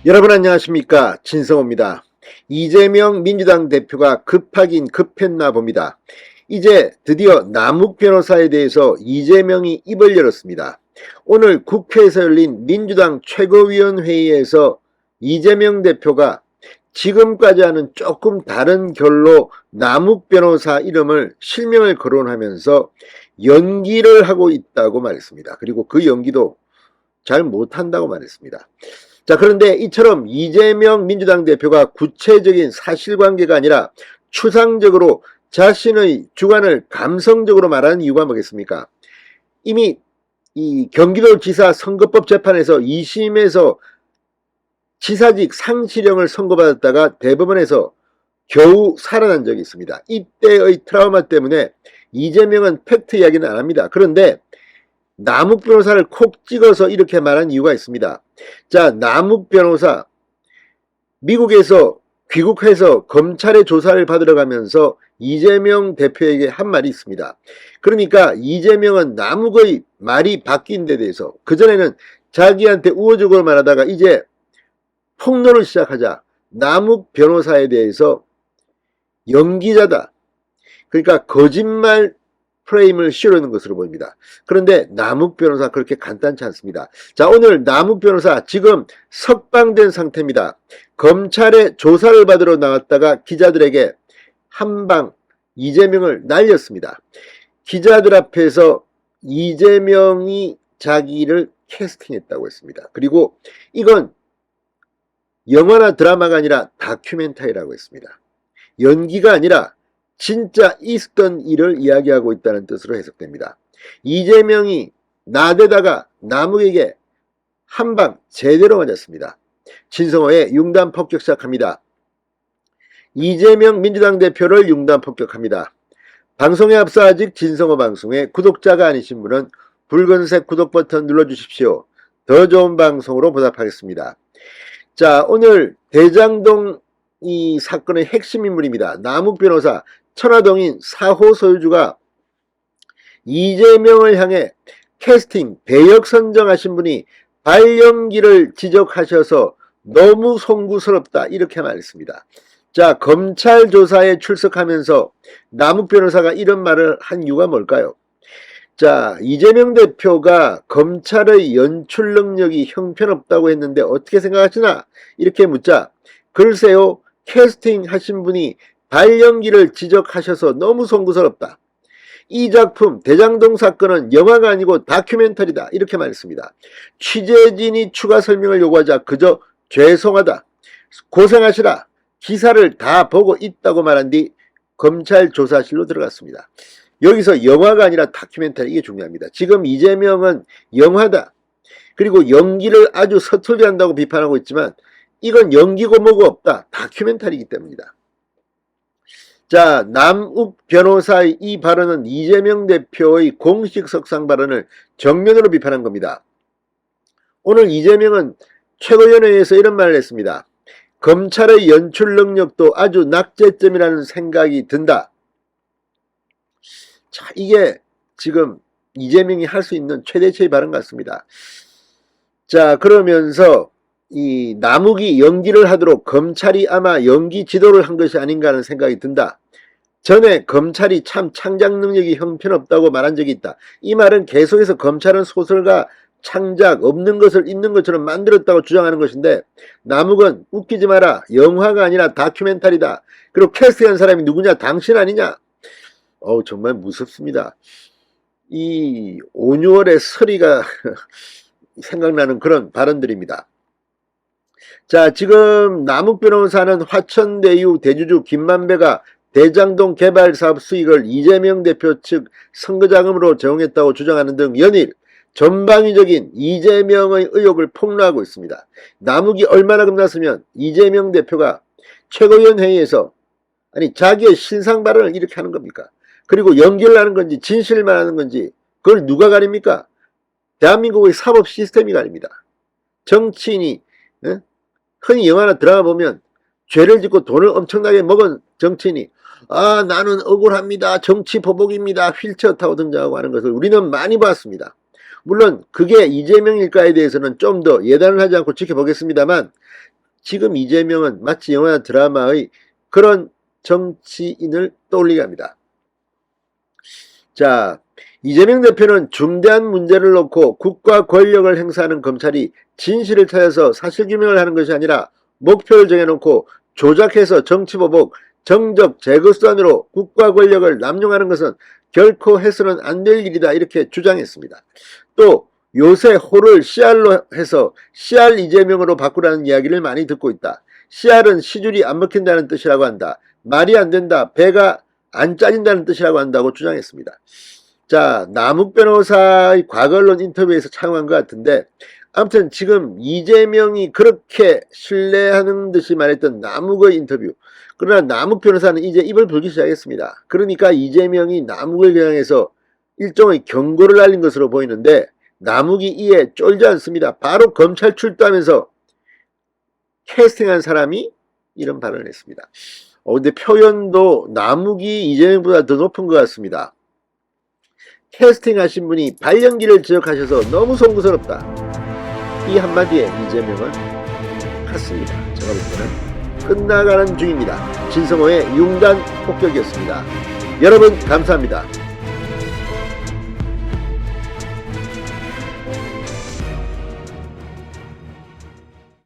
여러분 안녕하십니까, 진성호입니다. 이재명 민주당 대표가 급하긴 급했나 봅니다. 이제 드디어 남욱 변호사에 대해서 이재명이 입을 열었습니다. 오늘 국회에서 열린 민주당 최고위원회의에서 이재명 대표가 지금까지와는 조금 다른 결로 남욱 변호사 이름을 실명을 거론하면서 연기를 하고 있다고 말했습니다. 그리고 그 연기도 잘 못한다고 말했습니다. 자, 그런데 이처럼 이재명 민주당 대표가 구체적인 사실관계가 아니라 추상적으로 자신의 주관을 감성적으로 말하는 이유가 뭐겠습니까? 이미 이 경기도지사 선거법 재판에서 2심에서 지사직 상실형을 선고받았다가 대법원에서 겨우 살아난 적이 있습니다. 이때의 트라우마 때문에 이재명은 팩트 이야기는 안 합니다. 그런데 남욱 변호사를 콕 찍어서 이렇게 말한 이유가 있습니다. 자, 남욱 변호사 미국에서 귀국해서 검찰의 조사를 받으러 가면서 이재명 대표에게 한 말이 있습니다. 그러니까 이재명은 남욱의 말이 바뀐 데 대해서 그전에는 자기한테 우호적으로 말하다가 이제 폭로를 시작하자 남욱 변호사에 대해서 연기자다, 그러니까 거짓말 프레임을 씌우려는 것으로 보입니다. 그런데 남욱 변호사 그렇게 간단치 않습니다. 자, 오늘 남욱 변호사 지금 석방된 상태입니다. 검찰의 조사를 받으러 나왔다가 기자들에게 한방 이재명을 날렸습니다. 기자들 앞에서 이재명이 자기를 캐스팅했다고 했습니다. 그리고 이건 영화나 드라마가 아니라 다큐멘터리라고 했습니다. 연기가 아니라 진짜 있었던 일을 이야기하고 있다는 뜻으로 해석됩니다. 이재명이 나대다가 남욱에게 한방 제대로 맞았습니다. 진성호의 융단 폭격 시작합니다. 이재명 민주당 대표를 융단 폭격합니다. 방송에 앞서 아직 진성호 방송에 구독자가 아니신 분은 붉은색 구독 버튼 눌러주십시오. 더 좋은 방송으로 보답하겠습니다. 자, 오늘 대장동 이 사건의 핵심 인물입니다. 남욱 변호사, 천화동인 4호 소유주가 이재명을 향해 캐스팅, 배역 선정하신 분이 발연기를 지적하셔서 너무 송구스럽다 이렇게 말했습니다. 자, 검찰 조사에 출석하면서 남욱 변호사가 이런 말을 한 이유가 뭘까요? 자, 이재명 대표가 검찰의 연출 능력이 형편없다고 했는데 어떻게 생각하시나? 이렇게 묻자, 글쎄요, 캐스팅 하신 분이 발연기를 지적하셔서 너무 송구스럽다. 이 작품 대장동 사건은 영화가 아니고 다큐멘터리다 이렇게 말했습니다. 취재진이 추가 설명을 요구하자 그저 죄송하다, 고생하시라, 기사를 다 보고 있다고 말한 뒤 검찰 조사실로 들어갔습니다. 여기서 영화가 아니라 다큐멘터리, 이게 중요합니다. 지금 이재명은 영화다, 그리고 연기를 아주 서툴게 한다고 비판하고 있지만 이건 연기고 뭐고 없다, 다큐멘터리이기 때문이다. 자, 남욱 변호사의 이 발언은 이재명 대표의 공식 석상 발언을 정면으로 비판한 겁니다. 오늘 이재명은 최고위원회에서 이런 말을 했습니다. 검찰의 연출 능력도 아주 낙제점이라는 생각이 든다. 자, 이게 지금 이재명이 할 수 있는 최대치의 발언 같습니다. 자, 그러면서 이 남욱이 연기를 하도록 검찰이 아마 연기 지도를 한 것이 아닌가 하는 생각이 든다. 전에 검찰이 참 창작 능력이 형편없다고 말한 적이 있다. 이 말은 계속해서 검찰은 소설가 창작, 없는 것을 있는 것처럼 만들었다고 주장하는 것인데, 남욱은 웃기지 마라, 영화가 아니라 다큐멘터리다. 그리고 캐스팅한 사람이 누구냐? 당신 아니냐? 정말 무섭습니다. 이 5, 6월의 설이가 생각나는 그런 발언들입니다. 자, 지금 남욱 변호사는 화천대유 대주주 김만배가 대장동 개발 사업 수익을 이재명 대표 측 선거자금으로 제공했다고 주장하는 등 연일 전방위적인 이재명의 의혹을 폭로하고 있습니다. 남욱이 얼마나 겁났으면 이재명 대표가 최고위원회의에서 자기의 신상 발언을 이렇게 하는 겁니까? 그리고 연기를 하는 건지 진실만 하는 건지 그걸 누가 가립니까? 대한민국의 사법 시스템이 가립니다. 정치인이 흔히 영화나 드라마 보면 죄를 짓고 돈을 엄청나게 먹은 정치인이 나는 억울합니다, 정치 보복입니다, 휠체어 타고 등장하고 하는 것을 우리는 많이 봤습니다. 물론 그게 이재명일까에 대해서는 좀 더 예단을 하지 않고 지켜보겠습니다만, 지금 이재명은 마치 영화나 드라마의 그런 정치인을 떠올리게 합니다. 자, 이재명 대표는 중대한 문제를 놓고 국가 권력을 행사하는 검찰이 진실을 찾아서 사실규명을 하는 것이 아니라 목표를 정해놓고 조작해서 정치보복, 정적 제거수단으로 국가 권력을 남용하는 것은 결코 해서는 안 될 일이다, 이렇게 주장했습니다. 또 요새 호를 CR로 해서 CR 이재명으로 바꾸라는 이야기를 많이 듣고 있다. CR은 시줄이 안 먹힌다는 뜻이라고 한다. 말이 안 된다. 배가 안 짜진다는 뜻이라고 한다고 주장했습니다. 자, 남욱 변호사의 과거언론 인터뷰에서 착용한 것 같은데, 아무튼 지금 이재명이 그렇게 신뢰하는 듯이 말했던 남욱의 인터뷰, 그러나 남욱 변호사는 이제 입을 불기 시작했습니다. 그러니까 이재명이 남욱을 겨냥해서 일종의 경고를 날린 것으로 보이는데, 남욱이 이에 쫄지 않습니다. 바로 검찰 출두하면서 캐스팅한 사람이 이런 발언을 했습니다. 근데 표현도 남욱이 이재명보다 더 높은 것 같습니다. 캐스팅 하신 분이 발연기를 지적하셔서 너무 송구스럽다. 이 한마디에 이재명은 갔습니다. 제가 볼 때는 끝나가는 중입니다. 진성호의 융단 폭격이었습니다. 여러분 감사합니다.